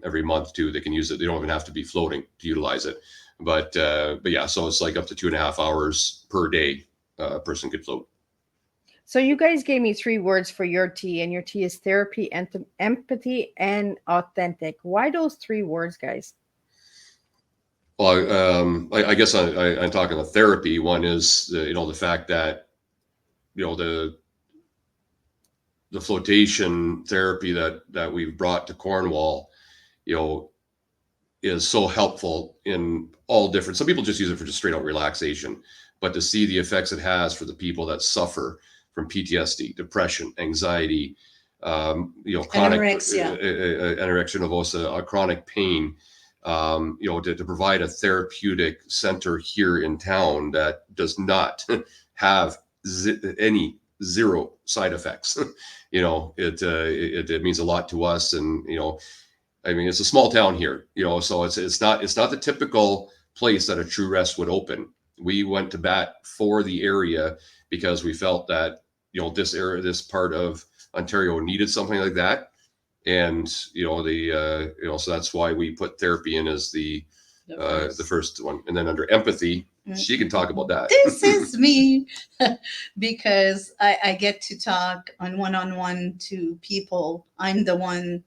every month too. They can use it. They don't even have to be floating to utilize it. But yeah, so it's like up to 2.5 hours per day a person could float.
So you guys gave me 3 words for your T, and your T is therapy, empathy, and authentic. Why those 3 words, guys?
Well, I guess I'm talking about therapy. One is the fact that, you know, the flotation therapy that we've brought to Cornwall, you know, is so helpful in all different. Some people just use it for just straight out relaxation, but to see the effects it has for the people that suffer from PTSD, depression, anxiety, you know, chronic anorexia nervosa, chronic pain, you know, to provide a therapeutic center here in town that does not have any zero side effects. You know, it means a lot to us. And, you know, I mean, it's a small town here, you know, so it's not the typical place that a True Rest would open. We went to bat for the area because we felt that, you know, this part of Ontario needed something like that. And, you know, so that's why we put therapy in as the first one. And then under empathy, she can talk about that.
This is me, because I get to talk on one-on-one to people. I'm the one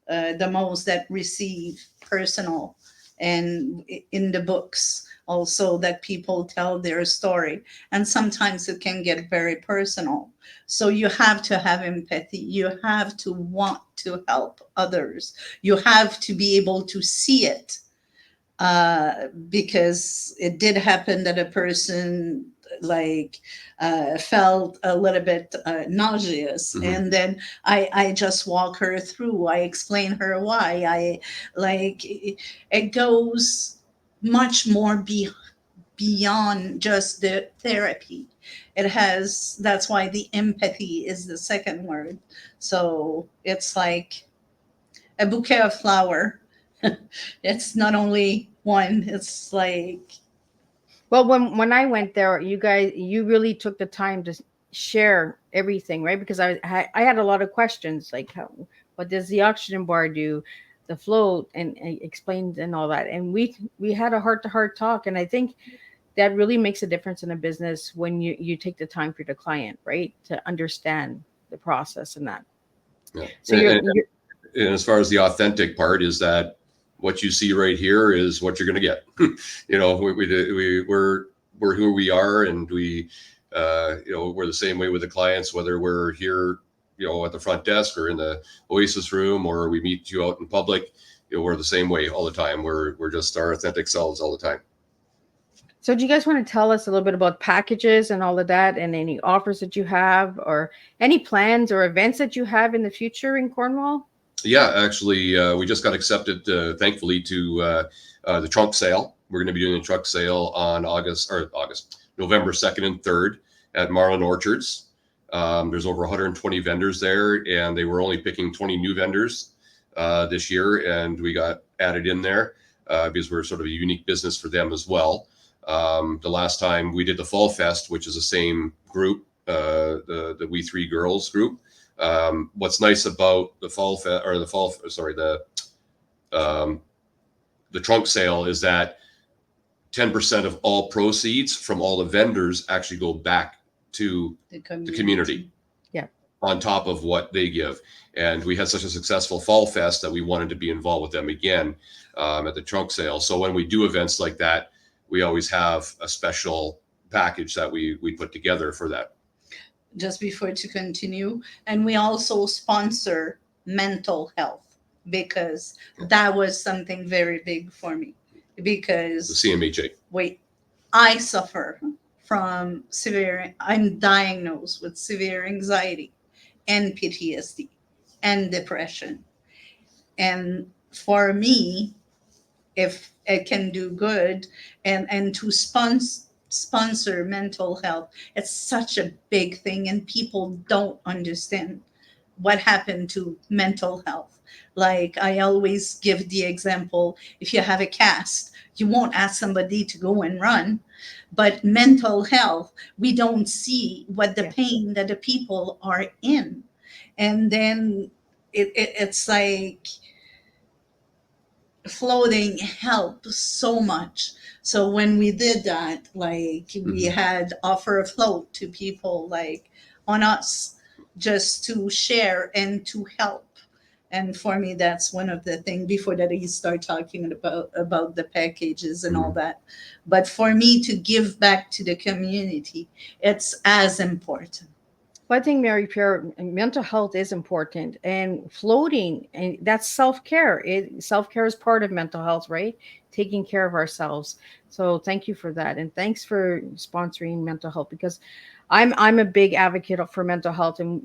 the most that receive personal, and in the books also that people tell their story, and sometimes it can get very personal. So you have to have empathy. You have to want to help others. You have to be able to see it, because it did happen that a person felt a little bit nauseous, and then I just walk her through. I explain her why. It goes much more beyond just the therapy. That's why the empathy is the second word. So it's like a bouquet of flower. It's not only one, it's like
Well, when I went there, you really took the time to share everything, right? Because I had a lot of questions, like what does the oxygen bar do, the float, and explained and all that. And we had a heart to heart talk, and I think that really makes a difference in a business when you take the time for the client, right, to understand the process and that.
Yeah.
So you're
And as far as the authentic part is that what you see right here is what you're going to get. We're who we are, and we're the same way with the clients, whether we're here, at the front desk or in the Oasis room, or we meet you out in public. We're the same way all the time. We're just our authentic selves all the time.
So do you guys want to tell us a little bit about packages and all of that, and any offers that you have, or any plans or events that you have in the future in Cornwall?
Yeah, actually, we just got accepted, thankfully, to the trunk sale. We're going to be doing a truck sale on November 2nd and 3rd at Marlin Orchards. There's over 120 vendors there, and they were only picking 20 new vendors this year, and we got added in there because we're sort of a unique business for them as well. The last time we did the Fall Fest, which is the same group, the We Three Girls group. What's nice about the the trunk sale is that 10% of all proceeds from all the vendors actually go back to the community.
Yeah.
On top of what they give. And we had such a successful Fall Fest that we wanted to be involved with them again at the trunk sale. So when we do events like that, we always have a special package that we put together for that.
Just before to continue, and we also sponsor mental health, because that was something very big for me,
The
because
CMHA.
I suffer from I'm diagnosed with severe anxiety and PTSD and depression. And for me, if it can do good and to sponsor mental health, it's such a big thing, and people don't understand what happened to mental health. Like, I always give the example, if you have a cast, you won't ask somebody to go and run. But mental health, we don't see what the pain that the people are in. And then it's like floating helped so much. So when we did that, like, we had offer a float to people, like, on us, just to share and to help. And for me, that's one of the things. Before that, you start talking about the packages and all that. But for me to give back to the community, it's as important.
Well, I think, Mary Pierre, mental health is important, and floating, and that's self-care. Self-care is part of mental health, right? Taking care of ourselves. So thank you for that, and thanks for sponsoring mental health, because I'm a big advocate for mental health, and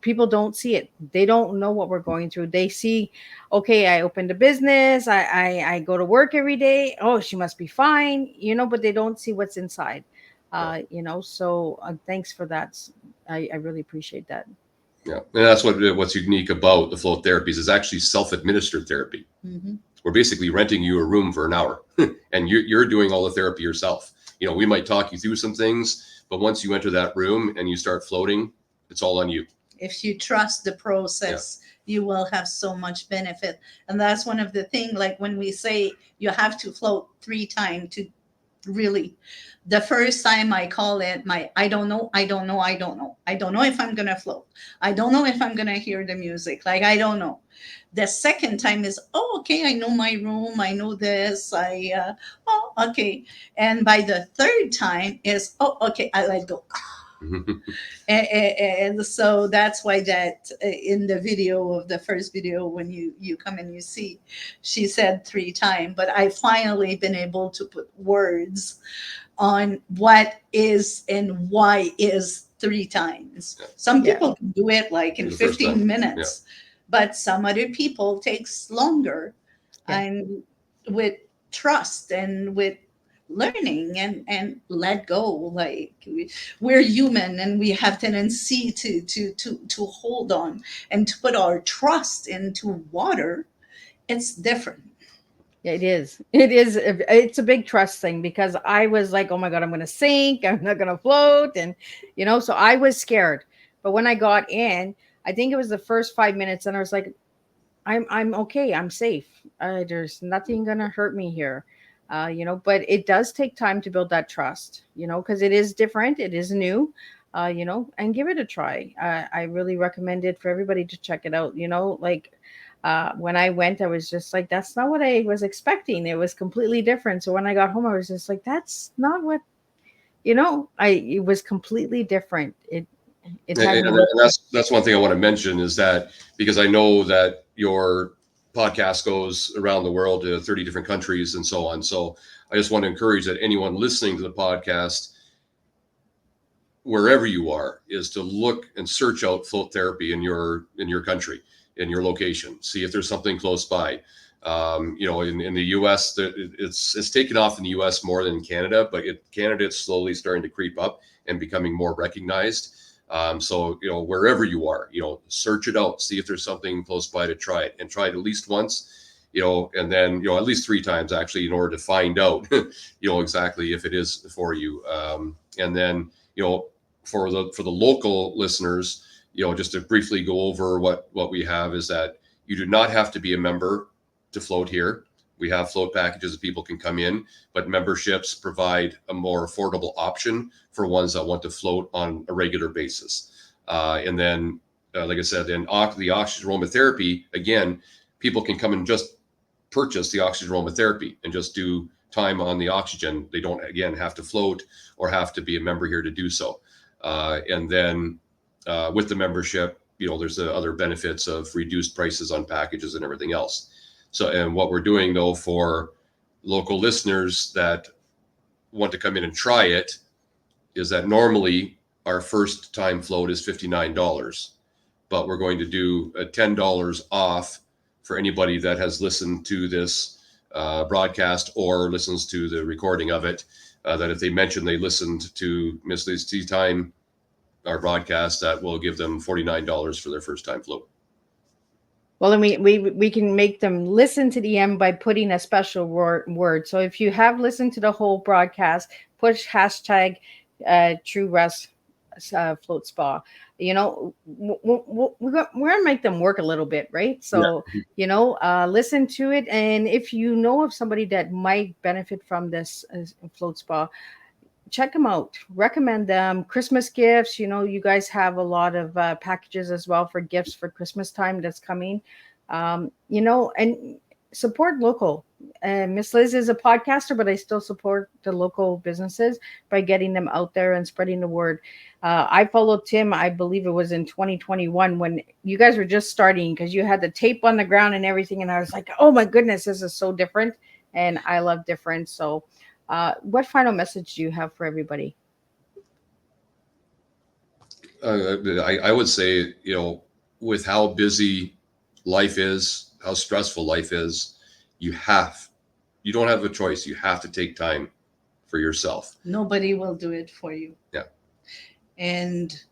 people don't see it. They don't know what we're going through. They see, okay, I opened a business, I go to work every day. Oh, she must be fine, but they don't see what's inside. So thanks for that. I really appreciate that.
Yeah, and that's what's unique about the float therapies is actually self-administered therapy. We're basically renting you a room for an hour, and you're doing all the therapy yourself. We might talk you through some things, but once you enter that room and you start floating, it's all on you.
If you trust the process, you will have so much benefit. And that's one of the things, like when we say you have to float 3 times to really. The first time I call it I don't know if I'm gonna float. I don't know if I'm gonna hear the music. Like, I don't know. The second time is, okay, I know my room, I know this, okay. And by the third time is, okay, I let go. And so that's why that in the video of the first video, when you come and you see, she said 3 times, but I finally been able to put words on what is and why is 3 times. Some people can do it like in 15 minutes, but some other people takes longer. And with trust and with learning and let go, like, we're human and we have tendency to hold on and to put our trust into water. It's different.
It is. It is. It's a big trust thing because I was like, oh my God, I'm going to sink. I'm not going to float. And, so I was scared. But when I got in, I think it was the first 5 minutes and I was like, I'm okay. I'm safe. There's nothing going to hurt me here. But it does take time to build that trust, because it is different. It is new, and give it a try. I really recommend it for everybody to check it out. Like, when I went, I was just like, that's not what I was expecting. It was completely different. So when I got home, I was just like, that's not what, it was completely different. It had me.
And that's one thing I want to mention is that because I know that your podcast goes around the world to 30 different countries and so on. So I just want to encourage that anyone listening to the podcast, wherever you are, is to look and search out float therapy in your country, in your location. See if there's something close by. In the U.S., it's taken off in the U.S. more than in Canada, but Canada it's slowly starting to creep up and becoming more recognized. So wherever you are, search it out, see if there's something close by to try it, and try it at least once, and then at least 3 times actually in order to find out, exactly if it is for you. And then for the local listeners, just to briefly go over what we have is that you do not have to be a member to float here. We have float packages that people can come in, but memberships provide a more affordable option for ones that want to float on a regular basis. And then, like I said, then the oxygen aromatherapy, again, people can come and just purchase the oxygen aromatherapy and just do time on the oxygen. They don't, again, have to float or have to be a member here to do so. And then with the membership, there's the other benefits of reduced prices on packages and everything else. So, and what we're doing though for local listeners that want to come in and try it is that normally our first time float is $59, but we're going to do a $10 off for anybody that has listened to this broadcast or listens to the recording of it. That if they mention they listened to Miss Liz Tea Time, our broadcast, that will give them $49 for their first time float.
Well, and we can make them listen to the end by putting a special word. So if you have listened to the whole broadcast, push hashtag True Rest Float Spa. We're gonna make them work a little bit, right? So listen to it, and if you know of somebody that might benefit from this float spa, check them out, recommend them. Christmas gifts, you guys have a lot of packages as well for gifts for Christmas time that's coming, and support local. Miss Liz is a podcaster, but I still support the local businesses by getting them out there and spreading the word. I followed Tim, I believe it was in 2021 when you guys were just starting, because you had the tape on the ground and everything, and I was like, oh my goodness, this is so different, and I love different. So what final message do you have for everybody?
I would say, with how busy life is, how stressful life is, you don't have a choice. You have to take time for yourself.
Nobody will do it for you.
Yeah.
And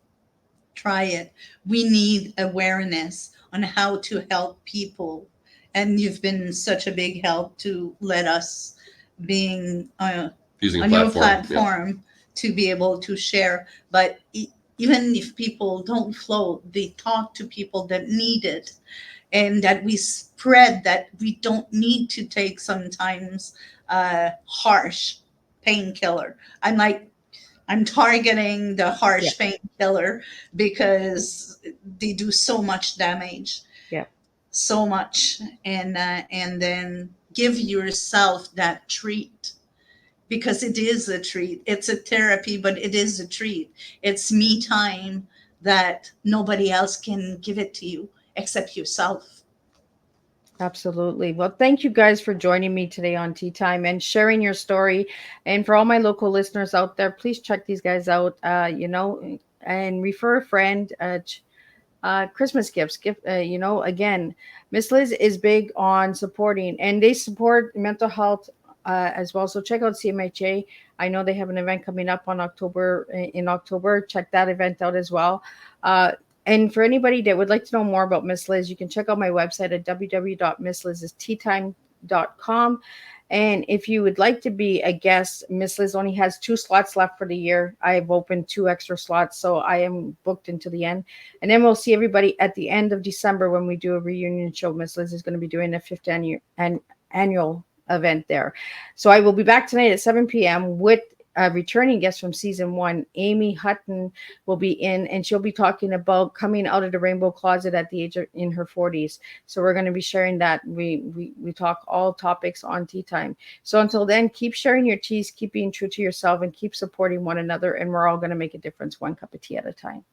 try it. We need awareness on how to help people. And you've been such a big help to let us being
using
on your platform to be able to share. But even if people don't float, they talk to people that need it, and that we spread that we don't need to take sometimes harsh painkiller. I'm targeting the harsh painkiller because they do so much damage.
Yeah.
So much. And then give yourself that treat, because it is a treat. It's a therapy, but it is a treat. It's me time that nobody else can give it to you except yourself.
Absolutely. Well, thank you guys for joining me today on Tea Time and sharing your story. And for all my local listeners out there, please check these guys out, and refer a friend. Christmas gifts, again, Miss Liz is big on supporting, and they support mental health as well. So check out CMHA. I know they have an event coming up in October. Check that event out as well. And for anybody that would like to know more about Miss Liz, you can check out my website at www.misslizsteatime.com. teatime.com. And if you would like to be a guest, Miss Liz only has 2 slots left for the year. I've opened 2 extra slots, so I am booked into the end. And then we'll see everybody at the end of December when we do a reunion show. Miss Liz is going to be doing a 5th annual event there. So I will be back tonight at 7 p.m. with a returning guest from season 1. Amy Hutton will be in, and she'll be talking about coming out of the rainbow closet at the age of in her 40s. So we're going to be sharing that. We talk all topics on Tea Time. So until then, keep sharing your teas, keep being true to yourself, and keep supporting one another. And we're all going to make a difference one cup of tea at a time.